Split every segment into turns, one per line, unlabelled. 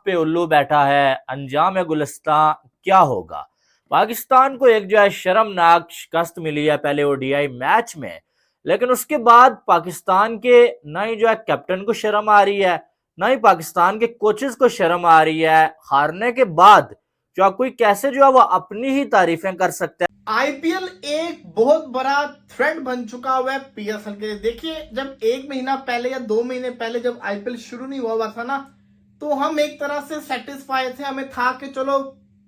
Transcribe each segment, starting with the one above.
पे उल्लू बैठा है, अंजाम गुलिस्तां क्या होगा। पाकिस्तान को एक जो है शर्मनाक शिकस्त मिली है पहले ओडीआई मैच में, लेकिन उसके बाद पाकिस्तान के न ही जो है कैप्टन को शर्म आ रही है, न ही पाकिस्तान के कोचेस को शर्म आ रही है। हारने के बाद जो कोई कैसे जो है वो अपनी ही तारीफें कर सकता है।
आईपीएल एक बहुत बड़ा थ्रेट बन चुका हुआ है पीएसएल के लिए। देखिए, जब 1 महीना पहले या 2 महीने पहले जब आईपीएल शुरू नहीं हुआ था ना, तो हम एक तरह से सेटिस्फाई थे। हमें था कि चलो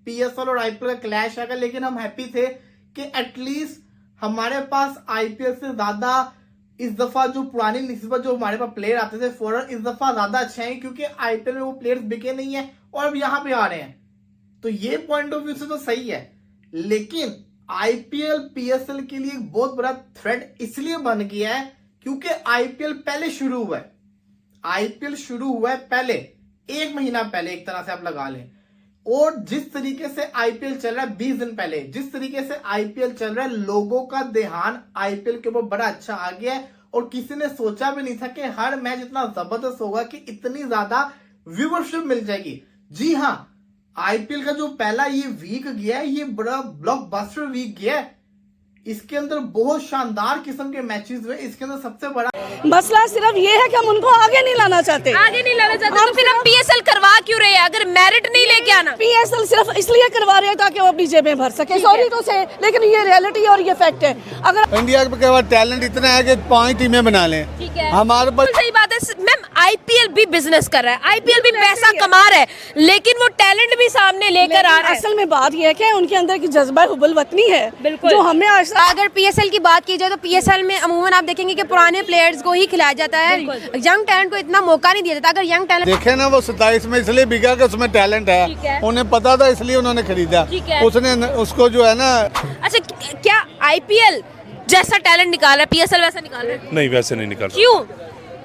पीएसएल और आईपीएल का क्लैश आएगा, लेकिन हम हैप्पी थे कि एटलीस्ट हमारे पास आईपीएल से ज्यादा इस दफा जो पुरानी निस्बत जो हमारे पास प्लेयर आते थे फॉरन, इस दफा ज्यादा अच्छे हैं, क्योंकि आईपीएल में वो प्लेयर्स बिके नहीं है और अब यहाँ पे आ रहे हैं। तो ये पॉइंट ऑफ व्यू से तो सही है, लेकिन आईपीएल पीएसएल के लिए एक बहुत बड़ा थ्रेट इसलिए बन गया है क्योंकि आईपीएल पहले शुरू हुआ है। आईपीएल शुरू हुआ है पहले 1 महीना पहले, एक तरह से आप लगा लें। और जिस तरीके से आईपीएल चल रहा है 20 दिन पहले, जिस तरीके से आईपीएल चल रहा है, लोगों का ध्यान आईपीएल के ऊपर बड़ा अच्छा आ गया है। और किसी ने सोचा भी नहीं था कि हर मैच इतना जबरदस्त होगा, कि इतनी ज्यादा व्यूअरशिप मिल जाएगी। जी हाँ, आईपीएल का जो पहला ये वीक गया है, ये बड़ा ब्लॉकबस्टर वीक गया है। इसके अंदर बहुत शानदार किस्म के मैचेस हुए। इसके अंदर सबसे बड़ा
मसला सिर्फ ये है कि हम उनको आगे नहीं लाना चाहते।
तो फिर हम पीएसएल करवा क्यों रहे हैं अगर मेरिट नहीं लेके आना?
पीएसएल सिर्फ इसलिए करवा रहे हैं ताकि वो अपनी जेबें भर सके। सॉरी तो से, लेकिन ये रियलिटी और ये फैक्ट है। अगर
इंडिया के पास टैलेंट इतना है कि 5 टीमें बना लें,
ठीक है,
हमारे पास
सही बात है मैम। आईपीएल भी बिजनेस कर रहा है, आईपीएल भी पैसा कमा रहा है, लेकिन वो टैलेंट भी सामने लेकर आ रहा है।
असल में बात ये है कि उनके अंदर की जज्बा हुब्बुल वतनी है,
बिल्कुल।
जो हमें
अगर पीएसएल की बात की जाए तो पीएसएल में अमूमन आप देखेंगे कि पुराने प्लेयर्स को ही खिलाया जाता है, यंग टैलेंट को इतना मौका नहीं दिया जाता। अगर यंग टैलेंट
देखे ना, वो 27 में इसलिए बिका कि उसमें टैलेंट है, उन्हें पता था इसलिए उन्होंने खरीदा। उसने उसको जो है ना।
अच्छा, क्या आईपीएल जैसा टैलेंट निकाल रहा है पीएसएल वैसा निकाल रहा है?
नहीं, वैसे नहीं निकाल।
क्यों?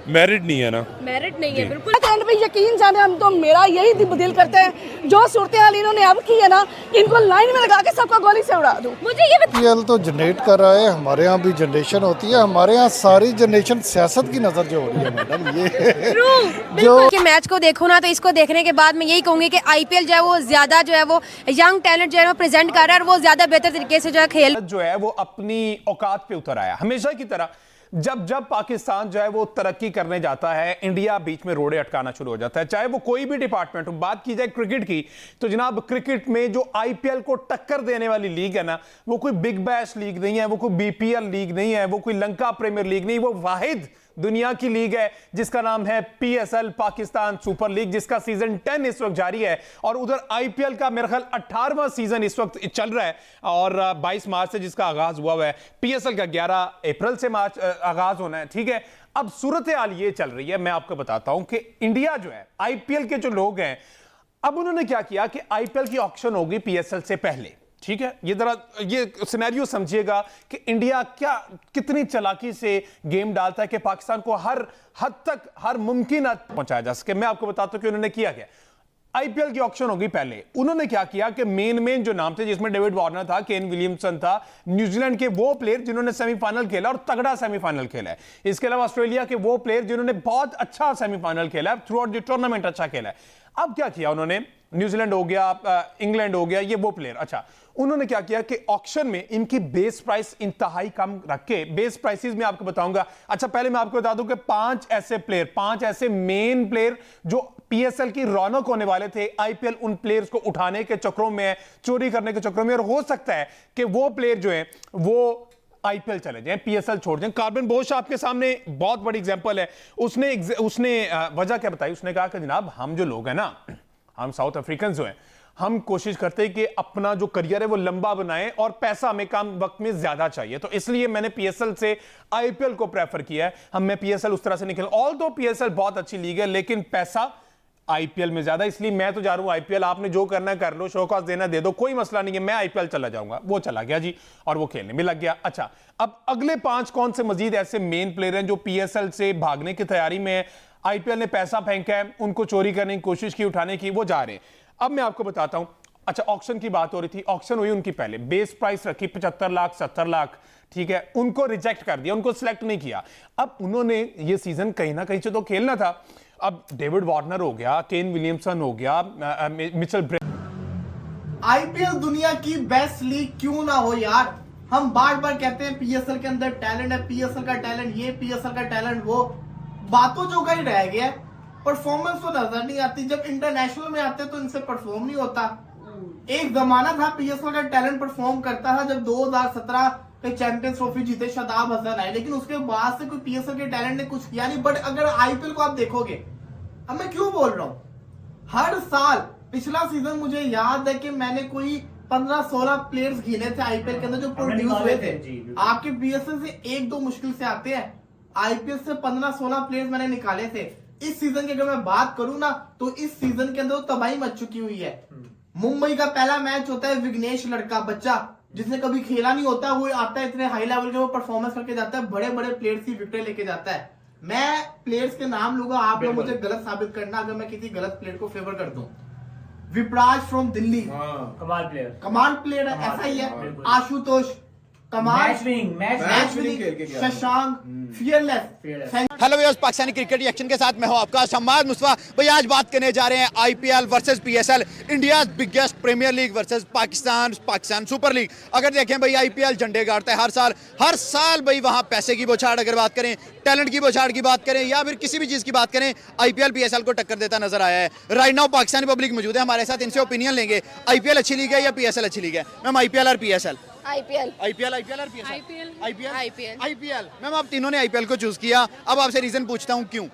मेरिट नहीं है ना।
मेरिट नहीं है, बिल्कुल।
एंड पे यकीन जाने, हम तो मेरा यही दिल करते हैं जो सूरत हाल इन्होंने अब की है ना, इनको लाइन में लगा के सबका गोली से उड़ा दूं।
मुझे ये
आईपीएल तो जनरेट कर रहा है, हमारे यहाँ भी जनरेशन होती है। हमारे यहाँ सारी जनरेशन सियासत की नजर जो हो रही है मैडम, ये
जो कि मैच को देखो ना, तो इसको देखने के बाद मैं यही कहूंगी कि आईपीएल जो है वो ज्यादा जो है वो यंग टैलेंट जो है वो प्रेजेंट कर रहा है और वो ज्यादा बेहतर तरीके से जो है खेल
जो है वो अपनी औकात पे उतर आया। हमेशा की तरह जब जब पाकिस्तान जो है वो तरक्की करने जाता है, इंडिया बीच में रोड़े अटकाना शुरू हो जाता है, चाहे वो कोई भी डिपार्टमेंट हो। बात की जाए क्रिकेट की, तो जनाब क्रिकेट में जो आईपीएल को टक्कर देने वाली लीग है ना, वो कोई बिग बैश लीग नहीं है, वो कोई बीपीएल लीग नहीं है, वो कोई लंका प्रीमियर लीग नहीं, वो वाहिद दुनिया की लीग है जिसका नाम है पीएसएल, पाकिस्तान सुपर लीग, जिसका सीजन 10 इस वक्त जारी है। और उधर आईपीएल का मेरे ख्याल 18वां सीजन इस वक्त चल रहा है और 22 मार्च से जिसका आगाज हुआ है। पीएसएल का 11 अप्रैल से मार्च आगाज होना है, ठीक है। अब सूरत हाल ये चल रही है, मैं आपको बताता हूं कि इंडिया जो है, आईपीएल के जो लोग हैं, अब उन्होंने क्या किया कि आईपीएल की ऑक्शन होगी पीएसएल से पहले, ठीक है। ये जरा ये सिनेरियो समझिएगा कि इंडिया क्या कितनी चालाकी से गेम डालता है कि पाकिस्तान को हर हद तक, हर मुमकिन हद पहुंचाया जा सके। मैं आपको बताता हूं कि उन्होंने किया क्या। आईपीएल की ऑक्शन होगी पहले, उन्होंने क्या किया कि मेन जो नाम थे, जिसमें डेविड वार्नर था, केन विलियमसन था, न्यूजीलैंड के वो प्लेयर जिन्होंने सेमीफाइनल खेला और तगड़ा सेमीफाइनल खेला है। इसके अलावा ऑस्ट्रेलिया के वो प्लेयर जिन्होंने बहुत अच्छा सेमीफाइनल खेला है, थ्रू आउट द टूर्नामेंट अच्छा खेला है। अब क्या किया उन्होंने, न्यूजीलैंड हो गया, इंग्लैंड हो गया, ये वो प्लेयर। अच्छा, उन्होंने क्या किया कि ऑक्शन में इनकी बेस प्राइस इंतहाई कम रख के, बेस प्राइसेस में आपको बताऊंगा। अच्छा, पहले मैं आपको बता दूं कि 5 ऐसे प्लेयर, 5 ऐसे मेन प्लेयर जो पीएसएल की रौनक होने वाले थे, आईपीएल उन प्लेयर्स को उठाने के चक्करों में, चोरी करने के चक्करों में, और हो सकता है कि वो प्लेयर जो है वो आईपीएल चले जाएं, पीएसएल छोड़ जाएं। कार्बन बोश आपके सामने बहुत बड़ी एग्जांपल है। उसने वजह क्या बताई, उसने कहा कि जनाब हम जो लोग हैं ना, हम साउथ अफ्रीकन जो हैं, हम कोशिश करते हैं कि अपना जो करियर है वो लंबा बनाएं और पैसा हमें कम वक्त में ज्यादा चाहिए, तो इसलिए मैंने पीएसएल से आईपीएल को प्रेफर किया है। मैं पीएसएल उस तरह से नहीं खेल, ऑल दो पीएसएल बहुत अच्छी लीग है, लेकिन पैसा आईपीएल में ज्यादा, इसलिए मैं तो जा रहा हूं आईपीएल। आपने जो करना है कर लो, शो कॉज देना दे दो, कोई मसला नहीं है, मैं आईपीएल चला जाऊंगा। वो चला गया जी, और वो खेलने में लग गया। अच्छा, अब अगले 5 कौन से मजीद ऐसे मेन प्लेयर हैं जो पीएसएल से भागने की तैयारी में है, आईपीएल ने पैसा फेंका है, उनको चोरी करने की कोशिश की, उठाने की, वो जा रहे हैं। अब मैं आपको बताता हूं। अच्छा, ऑक्शन की बात हो रही थी, ऑक्शन हुई उनकी पहले, बेस प्राइस रखी 75 लाख 70 लाख, ठीक है, उनको रिजेक्ट कर दिया, उनको सिलेक्ट नहीं किया। अब उन्होंने ये सीजन कहीं ना कहीं से तो खेलना था, अब डेविड वार्नर हो गया, केन विलियमसन हो गया, मिचेल
आईपीएल दुनिया की बेस्ट लीग क्यों ना हो यार। हम बार बार कहते हैं पीएसएल के अंदर टैलेंट है, पीएसएल का टैलेंट ये, पीएसएल का टैलेंट वो, बातों जो का ही रह गया, परफॉर्मेंस तो नजर नहीं आती। जब इंटरनेशनल में आते तो इनसे परफॉर्म नहीं होता। एक जमाना था पीएसएल का टैलेंट परफॉर्म करता था जब 2017 के चैंपियंस ट्रॉफी जीते शादाब हसन आए, लेकिन उसके बाद से कोई पीएसएल के टैलेंट ने कुछ किया नहीं। बट अगर आईपीएल को आप देखोगे, अब मैं क्यों बोल रहा हूं, हर साल पिछला सीजन मुझे याद है कि मैंने कोई 15-16 प्लेयर्स गिने थे आईपीएल के अंदर जो प्रोड्यूस हुए थे। आपके पीएसएल से 1-2 मुश्किल से आते हैं, आईपीएल से 15-16 प्लेयर्स मैंने निकाले थे। इस सीजन की अगर मैं बात करूं ना, तो इस सीजन के अंदर तो तबाही मच चुकी हुई है। मुंबई का पहला मैच होता है, विघ्नेश लड़का बच्चा जिसने कभी खेला नहीं होता, वो आता है इतने हाई लेवल के, वो परफॉर्मेंस करके जाता है, बड़े बड़े प्लेयर्स की विकेट लेके जाता है। मैं प्लेयर्स के नाम लूंगा, आप लोग मुझे गलत साबित करना अगर मैं किसी गलत प्लेयर को फेवर कर दूं। विपराज फ्रॉम दिल्ली,
कमाल
प्लेयर है, ऐसा ही है। आशुतोष कमाल, match winning, Shashank fearless.
Hello viewers, Pakistani cricket reaction के साथ मैं हूं आपका शम्माद मुस्तफा। भाई आज बात करने जा रहे हैं IPL versus PSL, India biggest premier league versus Pakistan super league. अगर देखें भाई आईपीएल झंडे गाड़ता है हर साल भाई वहां पैसे की बौछार, अगर बात करें टैलेंट की बौछार की बात करें या फिर किसी भी चीज की बात करें, आईपीएल पीएसएल को टक्कर देता नजर आया है। राइट नाउ पाकिस्तानी पब्लिक मौजूद है हमारे साथ, इनसे ओपिनियन लेंगे आईपीएल अच्छी लीग है या पीएसएल अच्छी लीग है। मैम आईपीएल और पीएसएल?
IPL
IPL. मैम आप तीनों ने आईपीएल को चूज किया, अब आपसे रीजन पूछता हूँ क्यों?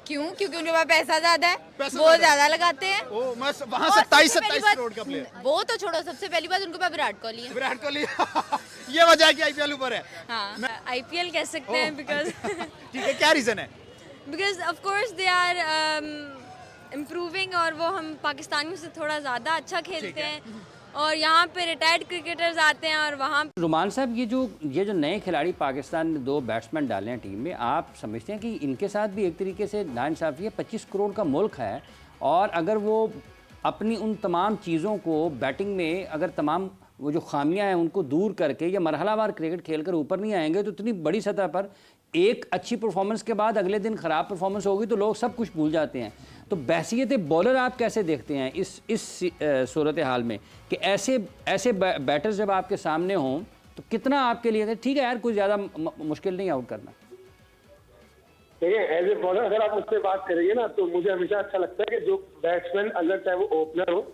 क्योंकि उनके पास पैसा ज्यादा है,
पैसा
वो ज्यादा लगाते हैं।
वहाँ 27 करोड़ का प्लेयर,
वो तो छोड़ो, सबसे पहली बात उनके पास विराट कोहली है।
विराट कोहली ये वजह है कि आईपीएल ऊपर है।
हाँ, आईपीएल कह सकते हैं बिकॉज
ठीक है, क्या रीजन है?
Because of course they are improving, और वो हम पाकिस्तानियों से थोड़ा ज़्यादा अच्छा खेलते हैं, और यहाँ पे रिटायर्ड क्रिकेटर्स आते हैं और वहाँ।
रुमान साहब, ये जो नए खिलाड़ी पाकिस्तान ने 2 बैट्समैन डाले हैं टीम में, आप समझते हैं कि इनके साथ भी एक तरीके से नाइंसाफ़ी है? 25 करोड़ का मुल्क है, और अगर वो अपनी उन तमाम चीज़ों को बैटिंग में, अगर तमाम वो जो खामियां हैं उनको दूर करके या मरहलावार क्रिकेट खेलकर ऊपर नहीं आएंगे, तो इतनी बड़ी सतह पर एक अच्छी परफॉर्मेंस के बाद अगले दिन ख़राब परफॉर्मेंस होगी तो लोग सब कुछ भूल जाते हैं। तो बैसियत बॉलर आप कैसे देखते हैं इस सूरत हाल में कि ऐसे बैटर्स जब आपके सामने हों तो कितना आपके लिए ठीक है यार, कोई ज़्यादा मुश्किल नहीं आउट करना?
देखिए, एज ए बॉलर अगर आप मुझसे बात करेंगे ना, तो मुझे हमेशा अच्छा लगता है कि जो बैट्समैन अगर चाहे वो ओपनर हो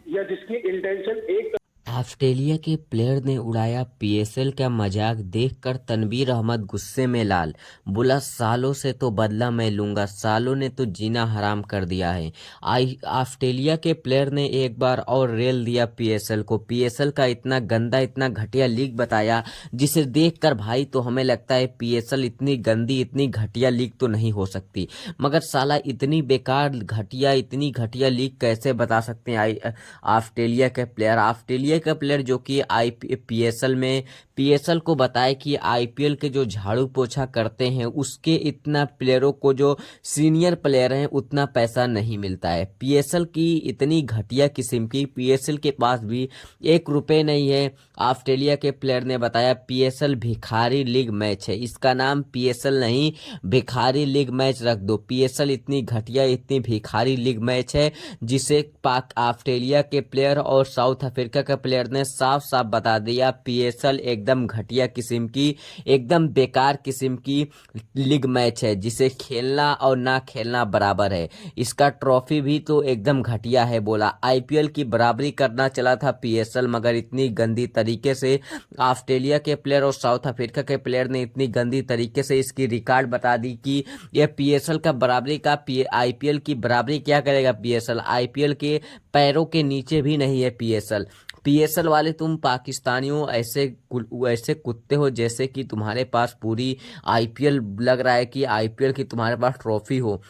या जिसकी इंटेंशन एक।
ऑस्ट्रेलिया के प्लेयर ने उड़ाया पीएसएल का मजाक, देखकर तनवीर अहमद गुस्से में लाल, बोला सालों से तो बदला मैं लूंगा, सालों ने तो जीना हराम कर दिया है। ऑस्ट्रेलिया के प्लेयर ने एक बार और रेल दिया पीएसएल को, पीएसएल का इतना गंदा इतना घटिया लीग बताया, जिसे देखकर भाई तो हमें लगता है पीएसएल इतनी गंदी इतनी घटिया लीग तो नहीं हो सकती, मगर साला इतनी बेकार घटिया इतनी घटिया लीग कैसे बता सकते हैं ऑस्ट्रेलिया के प्लेयर। ऑस्ट्रेलिया का प्लेयर जो कि पीएसएल को बताए कि आईपीएल के जो झाड़ू पोछा करते हैं उसके इतना प्लेयरों को जो सीनियर प्लेयर हैं उतना पैसा नहीं मिलता है। पीएसएल की इतनी घटिया किस्म की, पीएसएल के पास भी 1 रुपये नहीं है। ऑस्ट्रेलिया के प्लेयर ने बताया पीएसएल भिखारी लीग मैच है, इसका नाम पीएसएल नहीं भिखारी लीग मैच रख दो। पीएसएल इतनी घटिया इतनी भिखारी लीग मैच है जिसे ऑस्ट्रेलिया के प्लेयर और साउथ अफ्रीका के प्लेयर ने साफ साफ बता दिया पीएसएल एकदम घटिया किस्म की एकदम बेकार किस्म की लीग मैच है, जिसे खेलना और ना खेलना बराबर है। इसका ट्रॉफी भी तो एकदम घटिया है, बोला आईपीएल की बराबरी करना चला था पीएसएल, मगर इतनी गंदी तरीके से ऑस्ट्रेलिया के प्लेयर और साउथ अफ्रीका के प्लेयर ने इतनी गंदी तरीके से इसकी रिकॉर्ड बता दी कि यह पीएसएल का बराबरी का आईपीएल की बराबरी क्या करेगा पीएसएल, आईपीएल के पैरों के नीचे भी नहीं है पीएसएल। पीएसएल वाले तुम पाकिस्तानियों ऐसे कुत्ते हो जैसे कि तुम्हारे पास पूरी आईपीएल लग रहा है कि आईपीएल की तुम्हारे पास ट्रॉफी हो,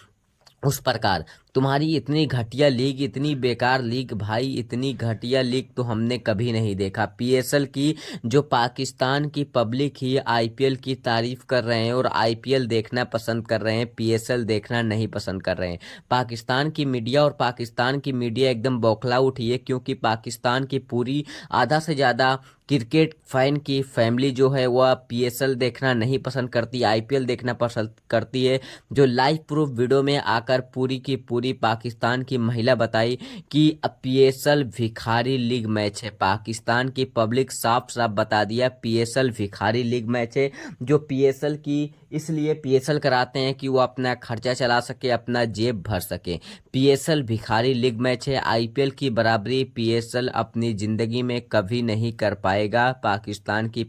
उस प्रकार तुम्हारी इतनी घटिया लीग, इतनी बेकार लीग भाई, इतनी घटिया लीग तो हमने कभी नहीं देखा। पीएसएल की जो पाकिस्तान की पब्लिक ही आईपीएल की तारीफ कर रहे हैं और आईपीएल देखना पसंद कर रहे हैं, पीएसएल देखना नहीं पसंद कर रहे हैं। पाकिस्तान की मीडिया एकदम बौखला उठी है, क्योंकि पाकिस्तान की पूरी आधा से ज़्यादा क्रिकेट फैन की फैमिली जो है वह पीएसएल देखना नहीं पसंद करती, आईपीएल देखना पसंद करती है। जो लाइव प्रूफ वीडियो में आकर पूरी की पूरी पाकिस्तान की महिला बताई कि पीएसएल भिखारी लीग मैच है। पाकिस्तान की पब्लिक साफ साफ बता दिया पीएसएल भिखारी लीग मैच है। जो पीएसएल की इसलिए पीएसएल कराते हैं कि वो अपना खर्चा चला सके, अपना जेब भर सके। पीएसएल भिखारी लीग मैच है। आईपीएल की बराबरी पीएसएल अपनी ज़िंदगी में कभी नहीं कर पाएगा। पाकिस्तान की